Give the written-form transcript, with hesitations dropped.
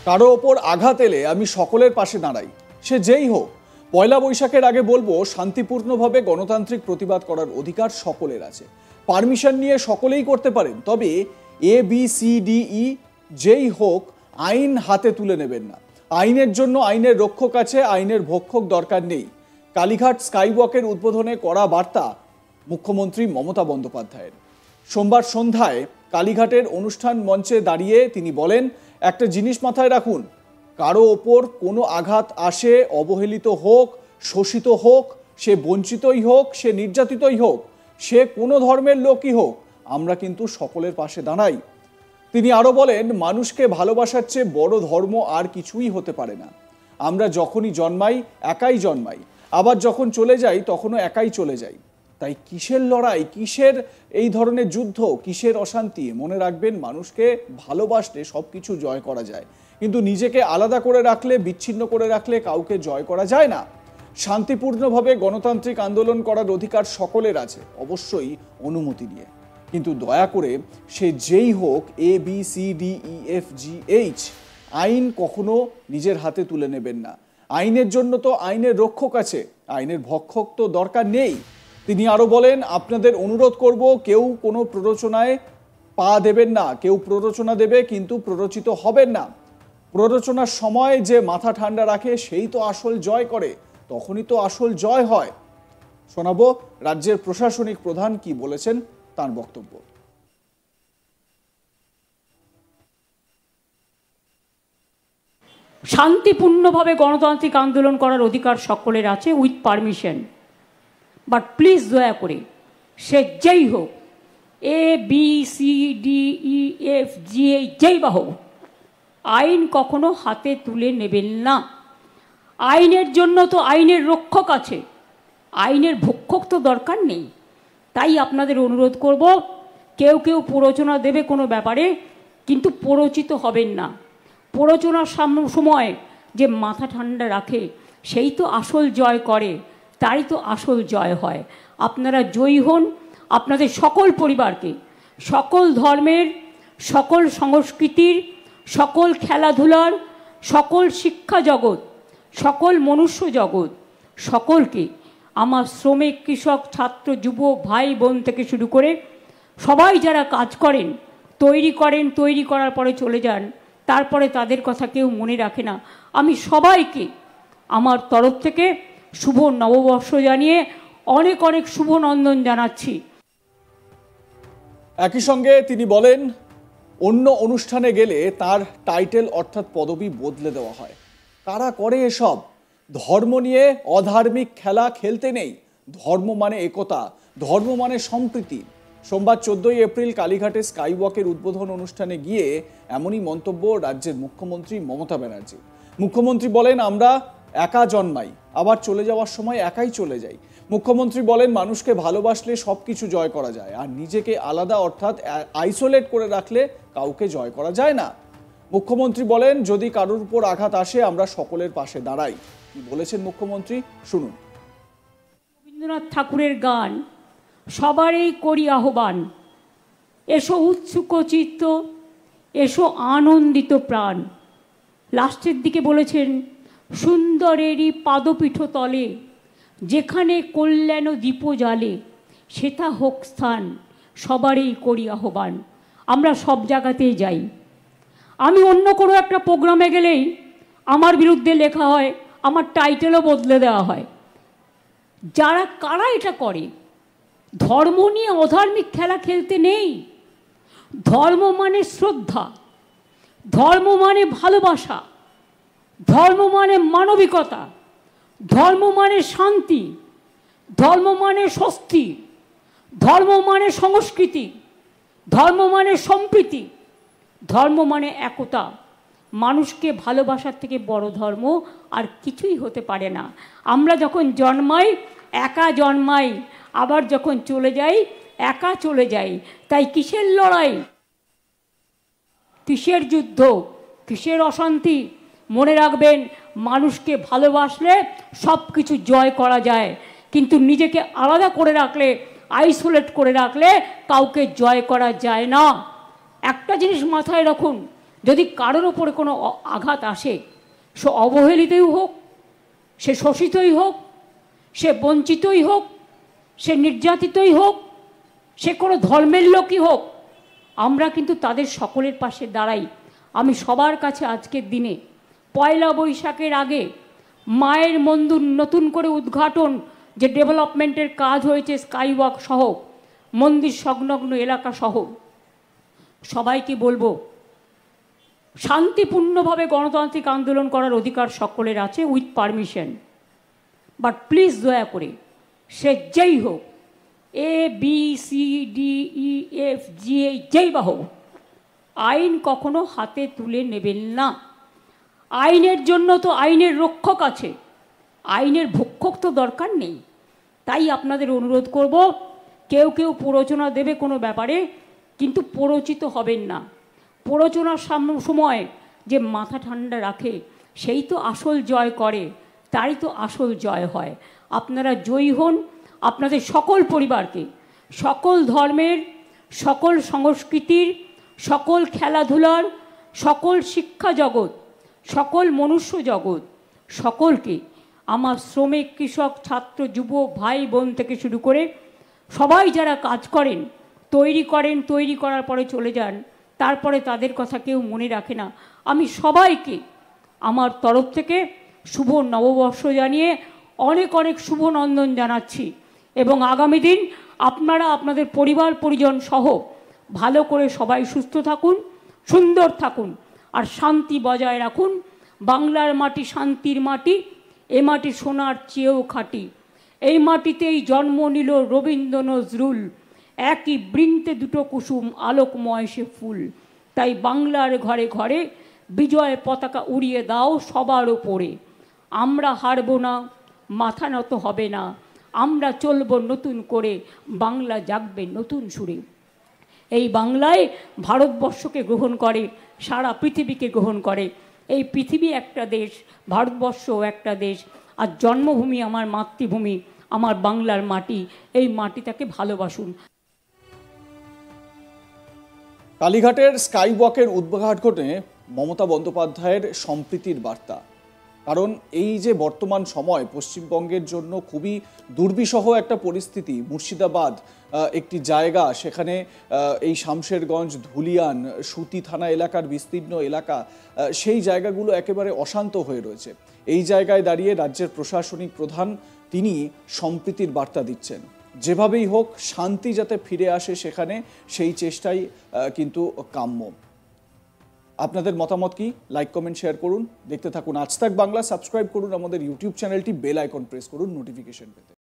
কারো ওপর আঘাত এলে আমি সকলের পাশে দাঁড়াই, সে যেই হোক। পয়লা বৈশাখের আগে বলবো, শান্তিপূর্ণভাবে গণতান্ত্রিক প্রতিবাদ করার অধিকার সকলের আছে। পারমিশন নিয়ে সকলেই করতে পারেন, তবে ABCDE যেই হোক আইন হাতে তুলে নেবেন না। আইনের জন্য আইনের রক্ষক আছে, আইনের ভক্ষক দরকার নেই। কালীঘাট স্কাইওয়াকের উদ্বোধনে কড়া বার্তা মুখ্যমন্ত্রী মমতা বন্দ্যোপাধ্যায়ের। সোমবার সন্ধ্যায় কালীঘাটের অনুষ্ঠান মঞ্চে দাঁড়িয়ে তিনি বলেন, একটা জিনিস মাথায় রাখুন, কারো ওপর কোনো আঘাত আসে, অবহেলিত হোক, শোষিত হোক, সে বঞ্চিতই হোক, সে নির্যাতিতই হোক, সে কোনো ধর্মের লোকই হোক, আমরা কিন্তু সকলের পাশে দাঁড়াই। তিনি আরো বলেন, মানুষকে ভালোবাসার চেয়ে বড় ধর্ম আর কিছুই হতে পারে না। আমরা যখনই জন্মাই একাই জন্মাই, আবার যখন চলে যাই তখনও একাই চলে যাই। তাই কিসের লড়াই, কিসের এই ধরনের যুদ্ধ, কিসের অশান্তি? মনে রাখবেন, মানুষকে ভালোবাসলে সব কিছু জয় করা যায়, কিন্তু নিজেকে আলাদা করে রাখলে, বিচ্ছিন্ন করে রাখলে কাউকে জয় করা যায় না। শান্তিপূর্ণভাবে গণতান্ত্রিক আন্দোলন করার অধিকার সকলের আছে, অবশ্যই অনুমতি নিয়ে। কিন্তু দয়া করে সে যেই হোক, ABCDEFGH, আইন কখনো নিজের হাতে তুলে নেবেন না। আইনের জন্য তো আইনের রক্ষক আছে, আইনের ভক্ষক তো দরকার নেই। তিনি আরো বলেন, আপনাদের অনুরোধ করব, কেউ কোনো প্ররোচনায় পা দেবেন না। কেউ প্ররোচনা দেবে কিন্তু প্ররোচিত হবেন না। প্ররোচনার সময় যে মাথা ঠান্ডা রাখে সেই তো আসল জয় করে, তখনই তো আসল জয় হয়। শোনাবো রাজ্যের প্রশাসনিক প্রধান কি বলেছেন, তার বক্তব্য। শান্তিপূর্ণভাবে গণতান্ত্রিক আন্দোলন করার অধিকার সকলের আছে, উইথ পারমিশন। বাট প্লিজ দয়া করে সে যেই হোক, ABCDEFGH যেই বা হোক, আইন কখনো হাতে তুলে নেবেন না। আইনের জন্য তো আইনের রক্ষক আছে, আইনের ভক্ষক তো দরকার নেই। তাই আপনাদের অনুরোধ করব, কেউ কেউ প্ররোচনা দেবে কোনো ব্যাপারে, কিন্তু প্ররোচিত হবেন না। প্ররোচনার সময় যে মাথা ঠান্ডা রাখে সেই তো আসল জয় করে, তারই তো আসল জয় হয়। আপনারা জয়ী হন। আপনাদের সকল পরিবারকে, সকল ধর্মের, সকল সংস্কৃতির, সকল খেলাধুলার, সকল শিক্ষা জগৎ, সকল মনুষ্য জগৎ, সকলকে আমার শ্রমিক, কৃষক, ছাত্র, যুবক, ভাই বোন থেকে শুরু করে সবাই যারা কাজ করেন, তৈরি করার পরে চলে যান, তারপরে তাদের কথা কেউ মনে রাখে না। আমি সবাইকে আমার তরফ থেকে শুভ নববর্ষ জানিয়ে অনেক অনেক শুভ নন্দন জানাচ্ছি। একই সঙ্গে তিনি বলেন, অন্য অনুষ্ঠানে গেলে তার টাইটেল অর্থাৎ পদবি বদলে দেওয়া হয়। কারা করে এসব? ধর্ম নিয়ে অধার্মিক খেলা খেলতে নেই। ধর্ম মানে একতা, ধর্ম মানে সম্প্রীতি। সোমবার 14 এপ্রিল কালীঘাটে স্কাইওয়াকের উদ্বোধন অনুষ্ঠানে গিয়ে এমনই মন্তব্য রাজ্যের মুখ্যমন্ত্রী মমতা ব্যানার্জি। মুখ্যমন্ত্রী বলেন, আমরা একা জন্মাই, আবার চলে যাওয়ার সময় একাই চলে যাই। মুখ্যমন্ত্রী বলেন, মানুষকে ভালোবাসলে সব কিছু জয় করা যায়, আর নিজেকে আলাদা অর্থাৎ আইসোলেট করে রাখলে কাউকে জয় করা যায় না। মুখ্যমন্ত্রী বলেন, যদি কারোর উপর আঘাত আসে আমরা সকলের পাশে দাঁড়াই। কি বলেছেন মুখ্যমন্ত্রী, শুনুন। রবীন্দ্রনাথ ঠাকুরের গান, সবারই করি আহ্বান, এসো উৎসুক চিত্ত, এসো আনন্দিত প্রাণ। লাস্টের দিকে বলেছেন, সুন্দরেরই পাদপীঠ তলে, যেখানে কল্যাণ দীপ জ্বালে, সেথা হোক স্থান, সবারই করি আহ্বান। আমরা সব জায়গাতেই যাই। আমি অন্য কোনো একটা প্রোগ্রামে গেলেই আমার বিরুদ্ধে লেখা হয়, আমার টাইটেলও বদলে দেওয়া হয়। কারা এটা করে? ধর্ম নিয়ে অধার্মিক খেলা খেলতে নেই। ধর্ম মানে শ্রদ্ধা, ধর্ম মানে ভালোবাসা, ধর্ম মানে মানবিকতা, ধর্ম মানে শান্তি, ধর্ম মানে স্বস্তি, ধর্ম মানে সংস্কৃতি, ধর্ম মানে সম্প্রীতি, ধর্ম মানে একতা। মানুষকে ভালোবাসার থেকে বড় ধর্ম আর কিছুই হতে পারে না। আমরা যখন জন্মাই একা জন্মাই, আবার যখন চলে যাই একা চলে যাই। তাই কিসের লড়াই, কিসের যুদ্ধ, কিসের অশান্তি? মনে রাখবেন, মানুষকে ভালোবাসলে সব কিছু জয় করা যায়, কিন্তু নিজেকে আলাদা করে রাখলে, আইসোলেট করে রাখলে কাউকে জয় করা যায় না। একটা জিনিস মাথায় রাখুন, যদি কারোর ওপরে কোনো আঘাত আসে, সে অবহেলিতই হোক, সে শোষিতই হোক, সে বঞ্চিতই হোক, সে নির্যাতিতই হোক, সে কোনো ধর্মের লোকই হোক, আমরা কিন্তু তাদের সকলের পাশে দাঁড়াই। আমি সবার কাছে আজকের দিনে পয়লা বৈশাখের আগে মায়ের মন্দির নতুন করে উদ্ঘাটন, যে ডেভেলপমেন্টের কাজ হয়েছে স্কাইওয়াক সহ মন্দির সংলগ্ন এলাকা সহ, সবাইকে বলবো শান্তিপূর্ণভাবে গণতান্ত্রিক আন্দোলন করার অধিকার সকলের আছে উইথ পারমিশন, বাট প্লিজ দয়া করে সে যেই হোক, ABCDEFGH যেই বা হোক, আইন কখনো হাতে তুলে নেবেন না। আইনের জন্য তো আইনের রক্ষক আছে, আইনের ভক্ষক তো দরকার নেই। তাই আপনাদের অনুরোধ করব, কেউ কেউ প্ররোচনা দেবে কোনো ব্যাপারে, কিন্তু প্ররোচিত হবেন না। প্ররোচনার সময় যে মাথা ঠান্ডা রাখে সেই তো আসল জয় করে, তাই তো আসল জয় হয়। আপনারা জয়ী হন, আপনাদের সকল পরিবারকে, সকল ধর্মের, সকল সংস্কৃতির, সকল খেলাধুলার, সকল শিক্ষা জগৎ, সকল মনুষ্য জগৎ, সকলকে আমার শ্রমিক, কৃষক, ছাত্র, যুব, ভাই বোন থেকে শুরু করে সবাই যারা কাজ করেন, তৈরি করার পরে চলে যান, তারপরে তাদের কথা কেউ মনে রাখে না, আমি সবাইকে আমার তরফ থেকে শুভ নববর্ষ জানিয়ে অনেক অনেক শুভ নন্দন জানাচ্ছি। এবং আগামী দিন আপনারা আপনাদের পরিবার পরিজন সহ ভালো করে সবাই সুস্থ থাকুন, সুন্দর থাকুন, আর শান্তি বজায় রাখুন। বাংলার মাটি শান্তির মাটি, এ মাটি সোনার চেয়েও খাঁটি। এই মাটিতেই জন্ম নিল রবীন্দ্র নজরুল, একই বৃন্তে দুটো কুসুম, আলোকময় সে ফুল। তাই বাংলার ঘরে ঘরে বিজয় পতাকা উড়িয়ে দাও সবার ওপরে। আমরা হারব না, মাথা নত হবে না, আমরা চলব নতুন করে, বাংলা জাগবে নতুন সুরে। এই বাংলায় ভারতবর্ষকে গ্রহণ করে, সারা পৃথিবীকে গ্রহণ করে। এই পৃথিবী একটা দেশ, ভারতবর্ষও একটা দেশ, আর জন্মভূমি আমার মাতৃভূমি, আমার বাংলার মাটি। এই মাটিটাকে ভালোবাসুন। কালীঘাটের স্কাইওয়াকের উদ্ঘাটনে মমতা বন্দ্যোপাধ্যায়ের সম্প্রীতির বার্তা। কারণ এই যে বর্তমান সময় পশ্চিমবঙ্গের জন্য খুবই দুর্বিষহ একটা পরিস্থিতি, মুর্শিদাবাদ একটি জায়গা, সেখানে এই শামশেরগঞ্জ, ধুলিয়ান, সুতি থানা এলাকার বিস্তীর্ণ এলাকা, সেই জায়গাগুলো একেবারে অশান্ত হয়ে রয়েছে। এই জায়গায় দাঁড়িয়ে রাজ্যের প্রশাসনিক প্রধান তিনি সম্প্রীতির বার্তা দিচ্ছেন। যেভাবেই হোক শান্তি যাতে ফিরে আসে সেখানে, সেই চেষ্টাই কিন্তু কাম্য। আপনাদের মতামত কি? লাইক, কমেন্ট, শেয়ার করুন। দেখতে থাকুন আজ তাক বাংলা। সাবস্ক্রাইব করুন আমাদের ইউটিউব চ্যানেলটি, বেল আইকন প্রেস করুন নোটিফিকেশন পেতে।